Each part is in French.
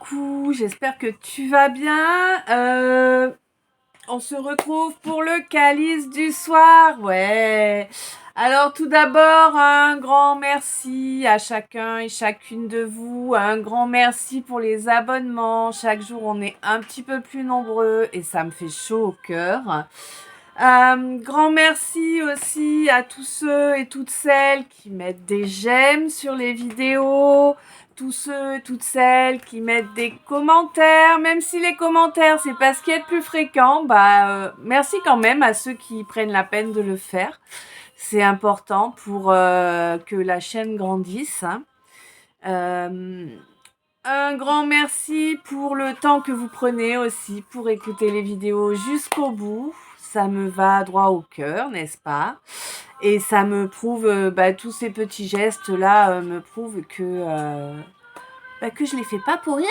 coucou, j'espère que tu vas bien. On se retrouve pour le calice du soir, ouais. Alors tout d'abord, un grand merci à chacun et chacune de vous. Un grand merci pour les abonnements. Chaque jour, on est un petit peu plus nombreux et ça me fait chaud au cœur. Grand merci aussi à tous ceux et toutes celles qui mettent des j'aime sur les vidéos, tous ceux et toutes celles qui mettent des commentaires, même si les commentaires c'est pas ce qui est le plus fréquent, merci quand même à ceux qui prennent la peine de le faire. C'est important pour que la chaîne grandisse, hein. Un grand merci pour le temps que vous prenez aussi pour écouter les vidéos jusqu'au bout. Ça me va droit au cœur, n'est-ce pas? Et ça me prouve, tous ces petits gestes-là me prouvent que je les fais pas pour rien.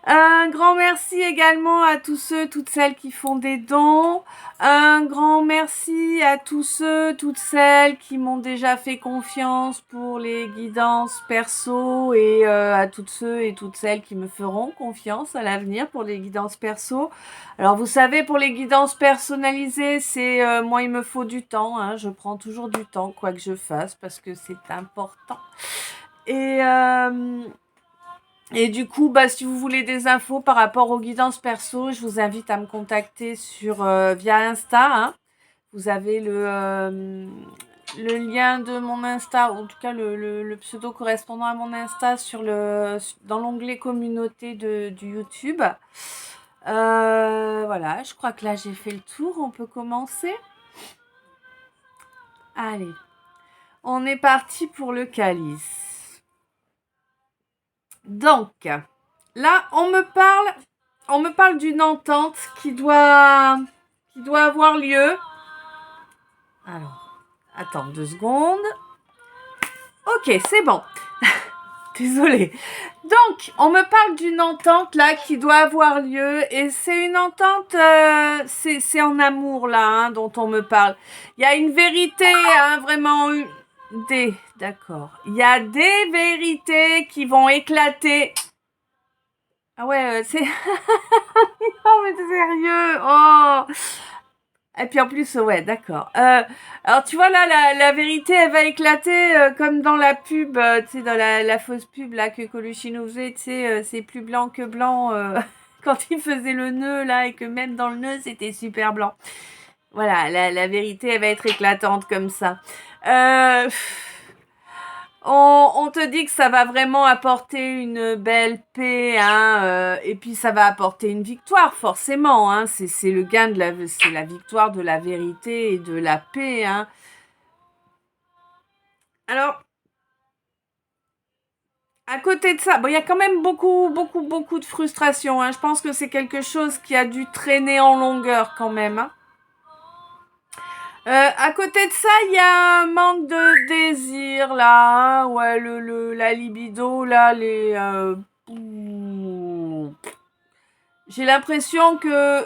Un grand merci également à tous ceux, toutes celles qui font des dons. Un grand merci à tous ceux, toutes celles qui m'ont déjà fait confiance pour les guidances perso et à toutes ceux et toutes celles qui me feront confiance à l'avenir pour les guidances perso. Alors vous savez, pour les guidances personnalisées, c'est moi il me faut du temps, hein. Je prends toujours du temps quoi que je fasse parce que c'est important. Et du coup, si vous voulez des infos par rapport aux guidances perso, je vous invite à me contacter via Insta, hein. Vous avez le lien de mon Insta, ou en tout cas le pseudo correspondant à mon Insta dans l'onglet communauté du YouTube. Voilà, je crois que là j'ai fait le tour, on peut commencer. Allez, on est parti pour le calice. Donc, là, on me parle d'une entente qui doit avoir lieu. Alors, attends 2 secondes. Ok, c'est bon. Désolée. Donc, on me parle d'une entente là qui doit avoir lieu et c'est une entente, c'est en amour là, hein, dont on me parle. Il y a une vérité, hein, vraiment d'accord. Il y a des vérités qui vont éclater. Ah ouais, c'est... Oh, mais t'es sérieux? Oh! Et puis en plus, ouais, d'accord. Alors tu vois là, la vérité, elle va éclater comme dans la pub, tu sais, dans la fausse pub là que Colucci nous faisait, tu sais, c'est plus blanc que blanc quand il faisait le nœud là et que même dans le nœud, c'était super blanc. Voilà, la vérité, elle va être éclatante comme ça. On te dit que ça va vraiment apporter une belle paix, hein, et puis ça va apporter une victoire, forcément, hein, c'est le gain c'est la victoire de la vérité et de la paix, hein. Alors, à côté de ça, il y a quand même beaucoup de frustration, hein. Je pense que c'est quelque chose qui a dû traîner en longueur quand même, hein. À côté de ça, il y a un manque de désir là, hein. Ouais, la libido là, j'ai l'impression que,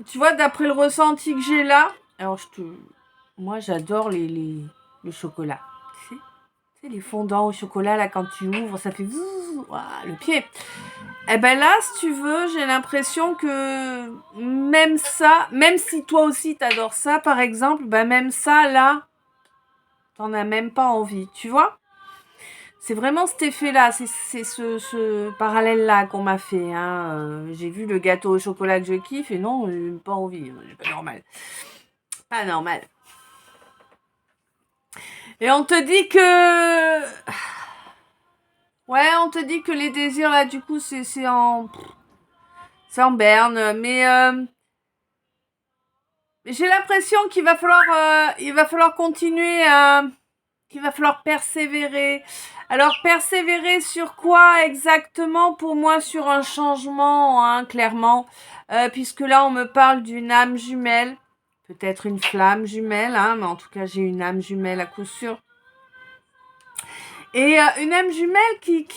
tu vois, d'après le ressenti que j'ai là, alors moi j'adore le chocolat, tu sais, les fondants au chocolat là quand tu ouvres, ça fait le pied. Eh ben là, si tu veux, j'ai l'impression que même ça, même si toi aussi t'adores ça, par exemple, même ça, là, t'en as même pas envie, tu vois? C'est vraiment cet effet-là, c'est ce parallèle-là qu'on m'a fait, hein. J'ai vu le gâteau au chocolat que je kiffe et non, j'ai pas envie, c'est pas normal. Pas normal. Et on te dit que... Ouais, on te dit que les désirs, là, du coup, c'est en berne, mais j'ai l'impression qu'il va falloir continuer qu'il va falloir persévérer. Alors, persévérer sur quoi exactement? Pour moi, sur un changement, hein, clairement, puisque là, on me parle d'une âme jumelle, peut-être une flamme jumelle, hein, mais en tout cas, j'ai une âme jumelle à coup sûr. Et une âme jumelle qui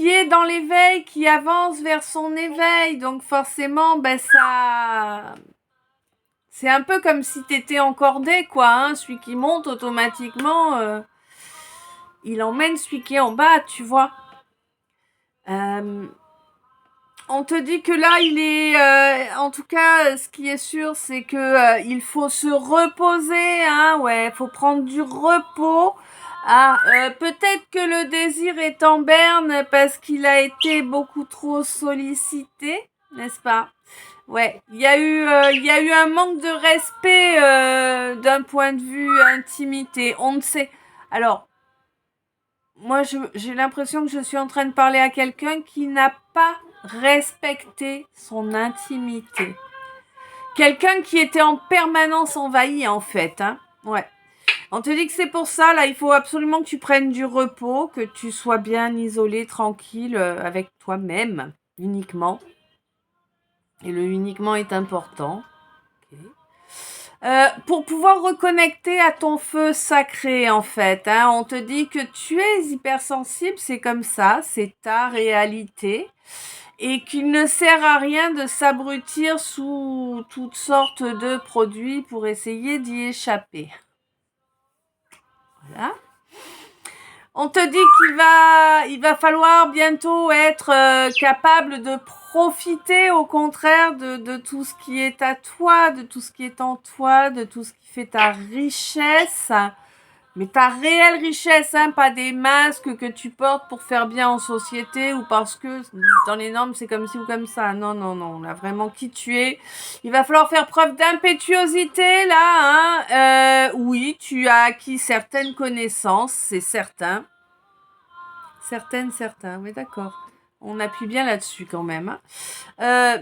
est dans l'éveil, qui avance vers son éveil. Donc forcément, ça... C'est un peu comme si t'étais encordé, quoi, hein. Celui qui monte automatiquement, il emmène celui qui est en bas, tu vois. On te dit que là, il est... en tout cas, ce qui est sûr, c'est que il faut se reposer. Hein, ouais, faut prendre du repos. Ah, peut-être que le désir est en berne parce qu'il a été beaucoup trop sollicité, n'est-ce pas? Ouais, il y a eu un manque de respect d'un point de vue intimité. On ne sait. Alors, moi, j'ai l'impression que je suis en train de parler à quelqu'un qui n'a pas respecté son intimité. Quelqu'un qui était en permanence envahi, en fait. Hein. Ouais. On te dit que c'est pour ça, là, il faut absolument que tu prennes du repos, que tu sois bien isolé, tranquille, avec toi-même, uniquement. Et le uniquement est important. Okay. Pour pouvoir reconnecter à ton feu sacré, en fait. Hein, on te dit que tu es hypersensible, c'est comme ça, c'est ta réalité. Et qu'il ne sert à rien de s'abrutir sous toutes sortes de produits pour essayer d'y échapper. Voilà. On te dit qu'il va falloir bientôt être capable de profiter au contraire de tout ce qui est à toi, de tout ce qui est en toi, de tout ce qui fait ta richesse. Mais ta réelle richesse, hein, pas des masques que tu portes pour faire bien en société ou parce que dans les normes c'est comme ci ou comme ça. Non, non, non, là vraiment qui tu es. Il va falloir faire preuve d'impétuosité là. Hein. Oui, tu as acquis certaines connaissances, c'est certain. Certains, oui d'accord. On appuie bien là-dessus quand même. Hein.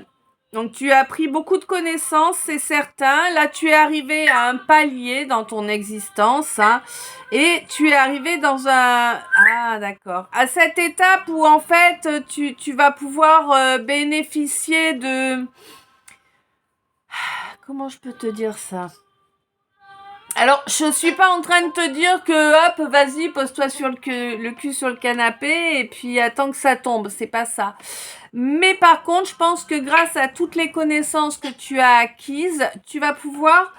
Donc tu as pris beaucoup de connaissances, c'est certain. Là, tu es arrivé à un palier dans ton existence, hein, et tu es arrivé dans un... Ah, d'accord. À cette étape où, en fait, tu vas pouvoir bénéficier de... Comment je peux te dire ça ? Alors, je suis pas en train de te dire que, hop, vas-y, pose-toi sur le cul sur le canapé et puis attends que ça tombe. C'est pas ça. Mais par contre, je pense que grâce à toutes les connaissances que tu as acquises, tu vas pouvoir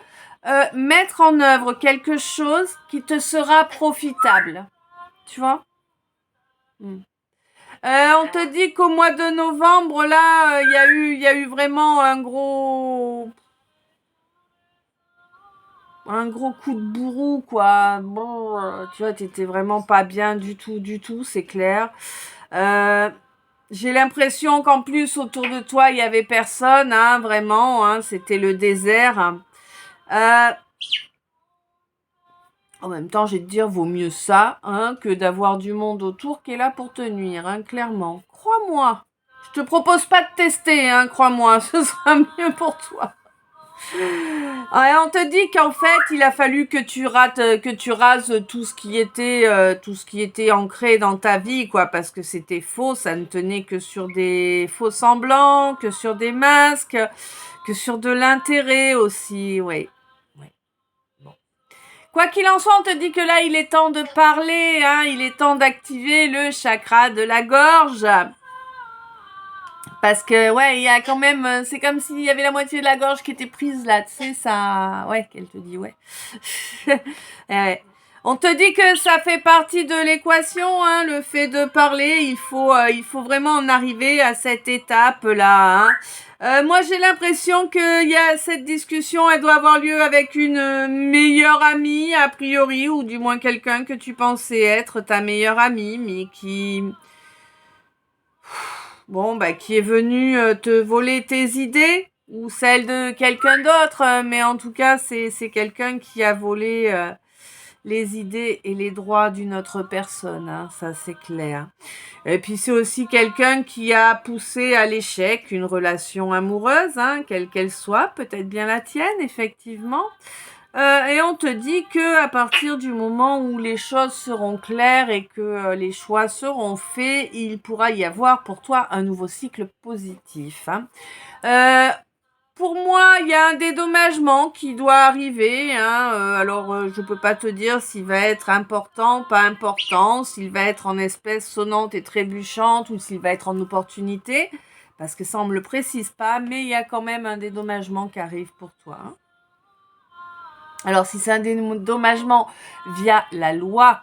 mettre en œuvre quelque chose qui te sera profitable. Tu vois ? On te dit qu'au mois de novembre, là, il y a eu vraiment un gros coup de bourreau, quoi. Bon, tu vois, t'étais vraiment pas bien du tout, c'est clair. J'ai l'impression qu'en plus, autour de toi, il y avait personne, hein, vraiment, hein, c'était le désert. En même temps, j'ai de dire, vaut mieux ça, hein, que d'avoir du monde autour qui est là pour te nuire, hein, clairement. Crois-moi. Je te propose pas de tester, hein, crois-moi, ce sera mieux pour toi. Ouais, on te dit qu'en fait, il a fallu que tu rases tout ce qui était ancré dans ta vie, quoi, parce que c'était faux, ça ne tenait que sur des faux semblants, que sur des masques, que sur de l'intérêt aussi, ouais. Bon. Quoi qu'il en soit, on te dit que là, il est temps de parler, hein, il est temps d'activer le chakra de la gorge. Parce que, ouais, il y a quand même... C'est comme s'il y avait la moitié de la gorge qui était prise là, tu sais, ça... Ouais, qu'elle te dit, ouais. Ouais. On te dit que ça fait partie de l'équation, hein, le fait de parler. Il faut vraiment en arriver à cette étape-là. Hein. Moi, j'ai l'impression qu'il y a cette discussion, elle doit avoir lieu avec une meilleure amie, a priori, ou du moins quelqu'un que tu pensais être ta meilleure amie, mais qui... Bon, bah, qui est venu te voler tes idées ou celles de quelqu'un d'autre, mais en tout cas, c'est quelqu'un qui a volé les idées et les droits d'une autre personne, hein, ça c'est clair. Et puis c'est aussi quelqu'un qui a poussé à l'échec une relation amoureuse, hein, quelle qu'elle soit, peut-être bien la tienne, effectivement. Et on te dit que à partir du moment où les choses seront claires et que les choix seront faits, il pourra y avoir pour toi un nouveau cycle positif. Hein. Pour moi, il y a un dédommagement qui doit arriver. Hein. Alors, je peux pas te dire s'il va être important, pas important, s'il va être en espèces sonnantes et trébuchantes ou s'il va être en opportunité, parce que ça, on me le précise pas, mais il y a quand même un dédommagement qui arrive pour toi. Hein. Alors, si c'est un dédommagement via la loi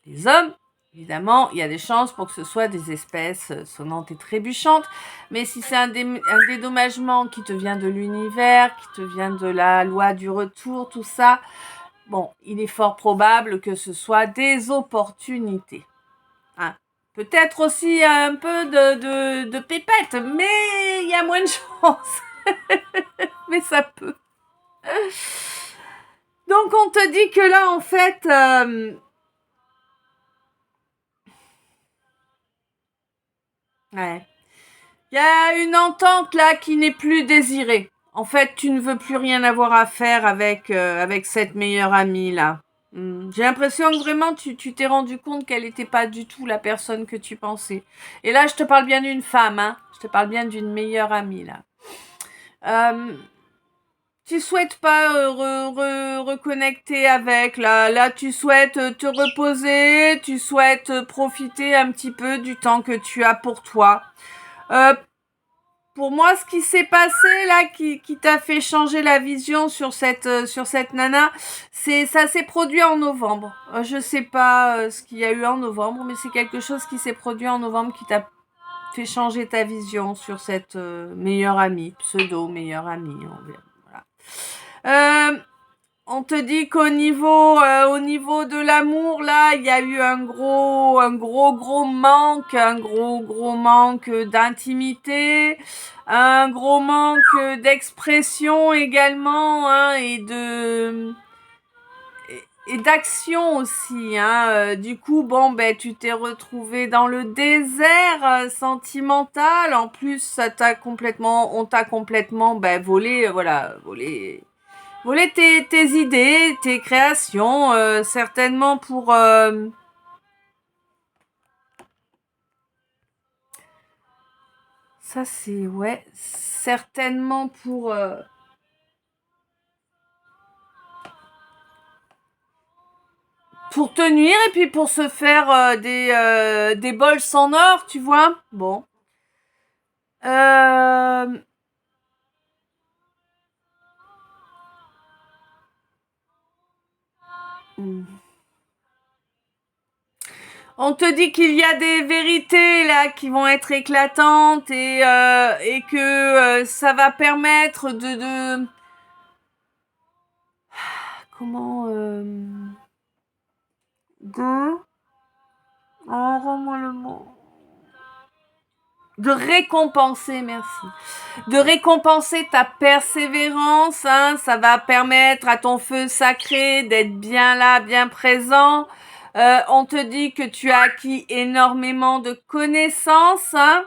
des hommes, Évidemment, il y a des chances pour que ce soit des espèces sonnantes et trébuchantes, mais si c'est un dédommagement qui te vient de l'univers, qui te vient de la loi du retour, tout ça, bon, il est fort probable que ce soit des opportunités. Hein. Peut-être aussi un peu de pépette, mais il y a moins de chances. Mais ça peut. Donc on te dit que là, en fait, ouais. Il y a une entente là qui n'est plus désirée. En fait, tu ne veux plus rien avoir à faire avec cette meilleure amie là. J'ai l'impression que vraiment tu t'es rendu compte qu'elle n'était pas du tout la personne que tu pensais. Et là, je te parle bien d'une femme, hein. Je te parle bien d'une meilleure amie là. Tu souhaites pas reconnecter avec là tu souhaites te reposer, tu souhaites profiter un petit peu du temps que tu as pour toi. Pour moi, ce qui s'est passé là, qui t'a fait changer la vision sur cette nana, ça s'est produit en novembre. Je sais pas ce qu'il y a eu en novembre, mais c'est quelque chose qui s'est produit en novembre qui t'a fait changer ta vision sur cette meilleure amie, pseudo meilleure amie. Voilà. On te dit qu'au niveau de l'amour là, il y a eu un gros manque, un gros manque d'intimité, un gros manque d'expression également, hein, et d'action aussi, hein. Du coup, bon, ben, tu t'es retrouvé dans le désert sentimental. En plus, on t'a complètement, ben, volé tes idées, tes créations, certainement pour... Ça, c'est... Ouais, certainement pour te nuire et puis pour se faire des bols en or, tu vois. Bon. On te dit qu'il y a des vérités là qui vont être éclatantes et que ça va permettre de... Comment... rends-moi le mot. De récompenser, merci. De récompenser ta persévérance, hein, ça va permettre à ton feu sacré d'être bien là, bien présent. On te dit que tu as acquis énormément de connaissances, hein,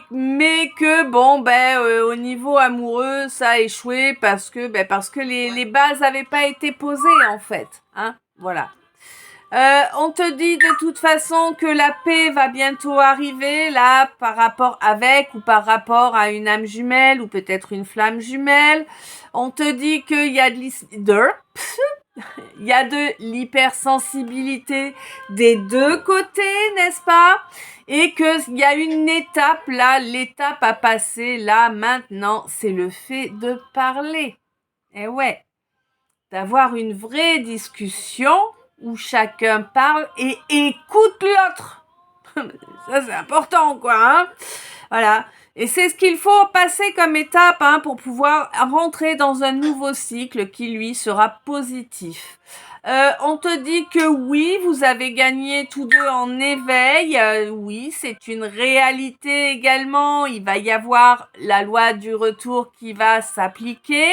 mais que bon, au niveau amoureux, ça a échoué parce que les bases n'avaient pas été posées en fait, hein, voilà. On te dit de toute façon que la paix va bientôt arriver, là, par rapport à une âme jumelle ou peut-être une flamme jumelle. On te dit qu'il y a il y a de l'hypersensibilité des deux côtés, n'est-ce pas? Et qu'il y a une étape, là, l'étape à passer, là, maintenant, c'est le fait de parler. Eh ouais, d'avoir une vraie discussion où chacun parle et écoute l'autre. Ça, c'est important, quoi, hein. Voilà. Et c'est ce qu'il faut passer comme étape, hein, pour pouvoir rentrer dans un nouveau cycle qui, lui, sera positif. On te dit que oui, vous avez gagné tous deux en éveil. Oui, c'est une réalité également. Il va y avoir la loi du retour qui va s'appliquer.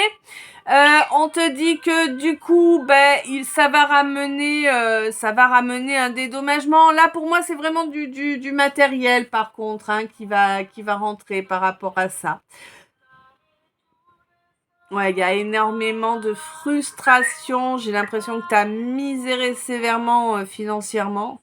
On te dit que du coup, ça va ramener un dédommagement. Là, pour moi, c'est vraiment du matériel, par contre, hein, qui va rentrer par rapport à ça. Ouais, il y a énormément de frustration. J'ai l'impression que tu as miséré sévèrement financièrement.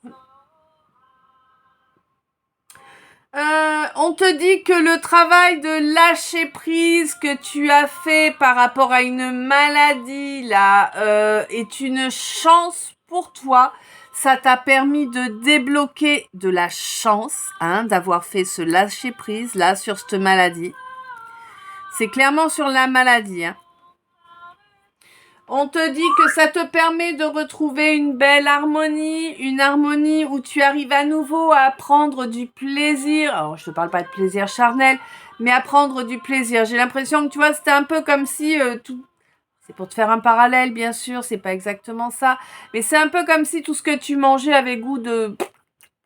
On te dit que le travail de lâcher prise que tu as fait par rapport à une maladie là est une chance pour toi. Ça t'a permis de débloquer de la chance, hein, d'avoir fait ce lâcher prise là sur cette maladie. C'est clairement sur la maladie, hein. On te dit que ça te permet de retrouver une belle harmonie, une harmonie où tu arrives à nouveau à prendre du plaisir. Alors, je te parle pas de plaisir charnel, mais à prendre du plaisir. J'ai l'impression que, tu vois, c'était un peu comme si tout... C'est pour te faire un parallèle, bien sûr, c'est pas exactement ça. Mais c'est un peu comme si tout ce que tu mangeais avait goût de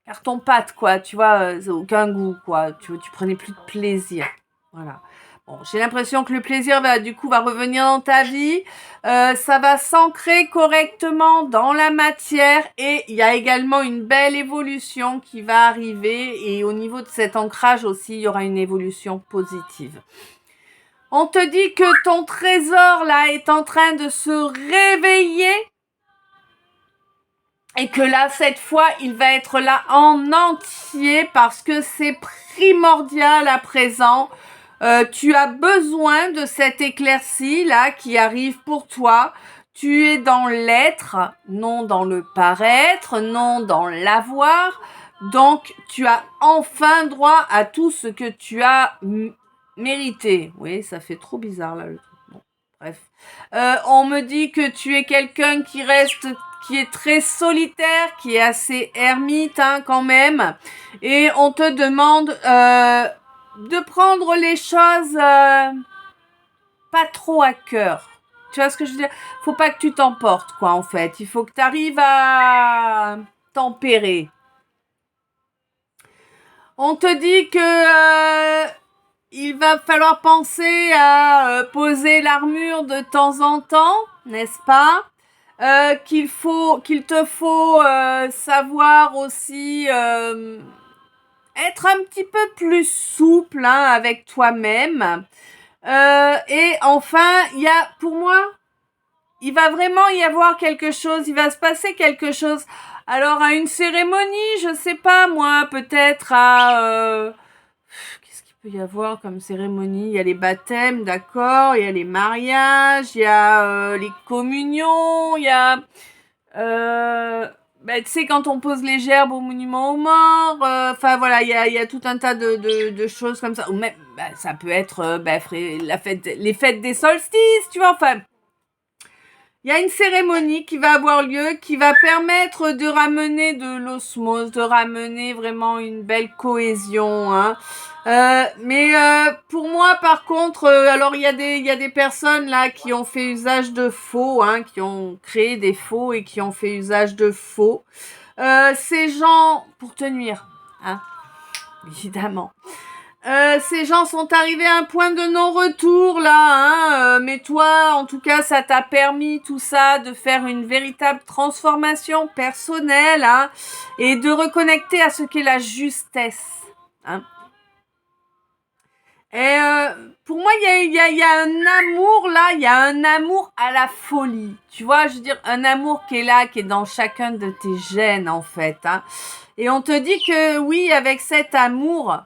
carton-pâte, quoi. Tu vois, aucun goût, quoi. Tu prenais plus de plaisir. Voilà. Bon, j'ai l'impression que le plaisir va revenir dans ta vie. Ça va s'ancrer correctement dans la matière et il y a également une belle évolution qui va arriver et au niveau de cet ancrage aussi, il y aura une évolution positive. On te dit que ton trésor là est en train de se réveiller et que là, cette fois, il va être là en entier parce que c'est primordial à présent. Tu as besoin de cette éclaircie là qui arrive pour toi. Tu es dans l'être, non dans le paraître, non dans l'avoir. Donc, tu as enfin droit à tout ce que tu as mérité. Oui, ça fait trop bizarre là le truc. Bon, bref. On me dit que tu es quelqu'un qui est très solitaire, qui est assez ermite hein, quand même. Et on te demande de prendre les choses pas trop à cœur. Tu vois ce que je veux dire? Faut pas que tu t'emportes, quoi, en fait. Il faut que tu arrives à tempérer. On te dit que il va falloir penser à poser l'armure de temps en temps, n'est-ce pas? Qu'il te faut savoir aussi être un petit peu plus souple hein, avec toi-même. Et enfin, pour moi, il va vraiment y avoir quelque chose, il va se passer quelque chose. Alors à une cérémonie, je sais pas moi, peut-être à qu'est-ce qu'il peut y avoir comme cérémonie? Il y a les baptêmes, d'accord, il y a les mariages, il y a les communions, il y a tu sais quand on pose les gerbes au monument aux morts, enfin voilà, il y a tout un tas de choses comme ça. Ou même ça peut être les fêtes des solstices, tu vois, enfin il y a une cérémonie qui va avoir lieu, qui va permettre de ramener de l'osmose, de ramener vraiment une belle cohésion. Hein. Mais pour moi, par contre, alors il y a des personnes là qui ont fait usage de faux, hein, qui ont créé des faux et qui ont fait usage de faux. Ces gens, pour te nuire, hein, évidemment. Ces gens sont arrivés à un point de non-retour là, hein, mais toi, en tout cas, ça t'a permis tout ça de faire une véritable transformation personnelle, hein, et de reconnecter à ce qu'est la justesse, hein. Et pour moi, il y a un amour là, il y a un amour à la folie, tu vois, je veux dire un amour qui est là, qui est dans chacun de tes gènes en fait, hein. Et on te dit que oui, avec cet amour.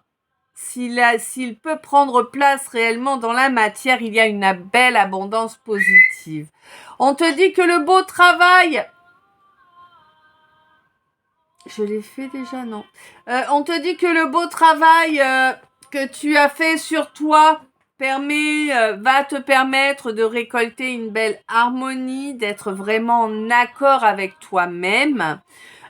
S'il peut prendre place réellement dans la matière, il y a une belle abondance positive. On te dit que le beau travail... Je l'ai fait déjà, non. On te dit que le beau travail que tu as fait sur toi va te permettre de récolter une belle harmonie, d'être vraiment en accord avec toi-même.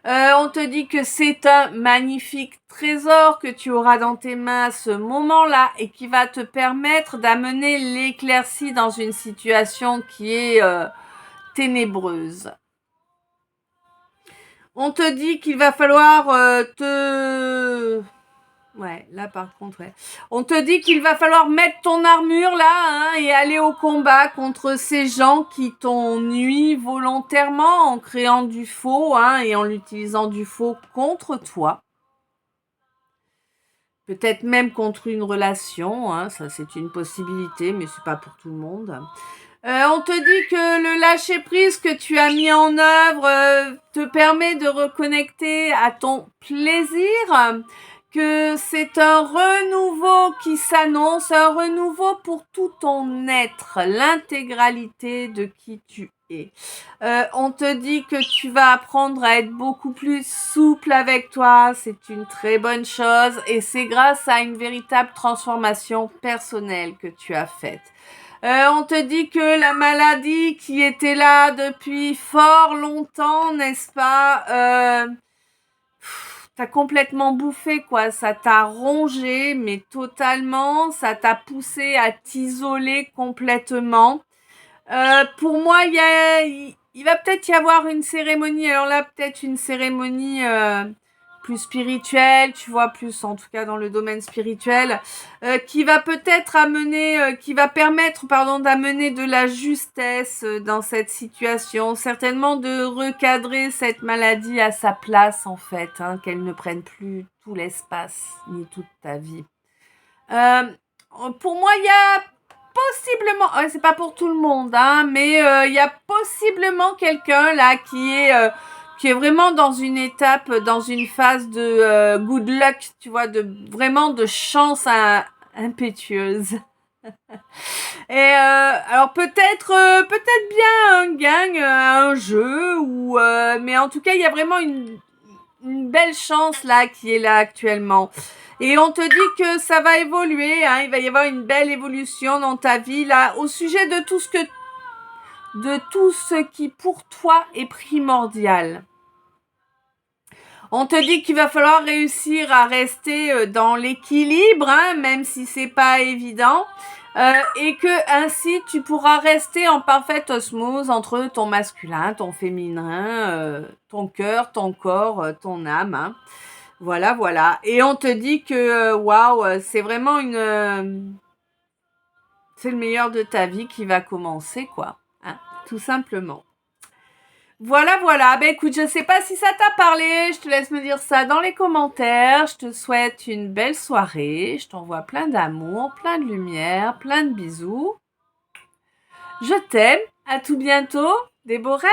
On te dit que c'est un magnifique trésor que tu auras dans tes mains à ce moment-là et qui va te permettre d'amener l'éclaircie dans une situation qui est ténébreuse. On te dit qu'il va falloir Ouais, là par contre, ouais. On te dit qu'il va falloir mettre ton armure là hein, et aller au combat contre ces gens qui t'ont nui volontairement en créant du faux hein, et en l'utilisant du faux contre toi. Peut-être même contre une relation, hein, ça c'est une possibilité, mais c'est pas pour tout le monde. On te dit que le lâcher-prise que tu as mis en œuvre te permet de reconnecter à ton plaisir, que c'est un renouveau qui s'annonce, un renouveau pour tout ton être, l'intégralité de qui tu es. On te dit que tu vas apprendre à être beaucoup plus souple avec toi, c'est une très bonne chose et c'est grâce à une véritable transformation personnelle que tu as faite. On te dit que la maladie qui était là depuis fort longtemps, n'est-ce pas, t'as complètement bouffé, quoi. Ça t'a rongé, mais totalement. Ça t'a poussé à t'isoler complètement. Pour moi, il va peut-être y avoir une cérémonie. Alors là, peut-être une cérémonie plus spirituelle, tu vois, plus en tout cas dans le domaine spirituel, qui va peut-être amener, qui va permettre, pardon, d'amener de la justesse dans cette situation, certainement de recadrer cette maladie à sa place en fait, hein, qu'elle ne prenne plus tout l'espace ni toute ta vie. Pour moi, il y a possiblement, c'est pas pour tout le monde, hein, mais il y a possiblement quelqu'un là qui est vraiment dans une étape, dans une phase de good luck, tu vois, vraiment de chance impétueuse. Et alors peut-être bien un gang, un jeu ou mais en tout cas il y a vraiment une belle chance là qui est là actuellement. Et on te dit que ça va évoluer, hein, il va y avoir une belle évolution dans ta vie là au sujet de tout ce qui pour toi est primordial. On te dit qu'il va falloir réussir à rester dans l'équilibre, hein, même si c'est pas évident, et que ainsi tu pourras rester en parfaite osmose entre ton masculin, ton féminin, ton cœur, ton corps, ton âme. Hein. Voilà, voilà. Et on te dit que waouh, c'est vraiment c'est le meilleur de ta vie qui va commencer, quoi. Hein, tout simplement. Voilà, voilà. Ben écoute, je sais pas si ça t'a parlé. Je te laisse me dire ça dans les commentaires. Je te souhaite une belle soirée. Je t'envoie plein d'amour, plein de lumière, plein de bisous. Je t'aime. À tout bientôt. Des beaux rêves.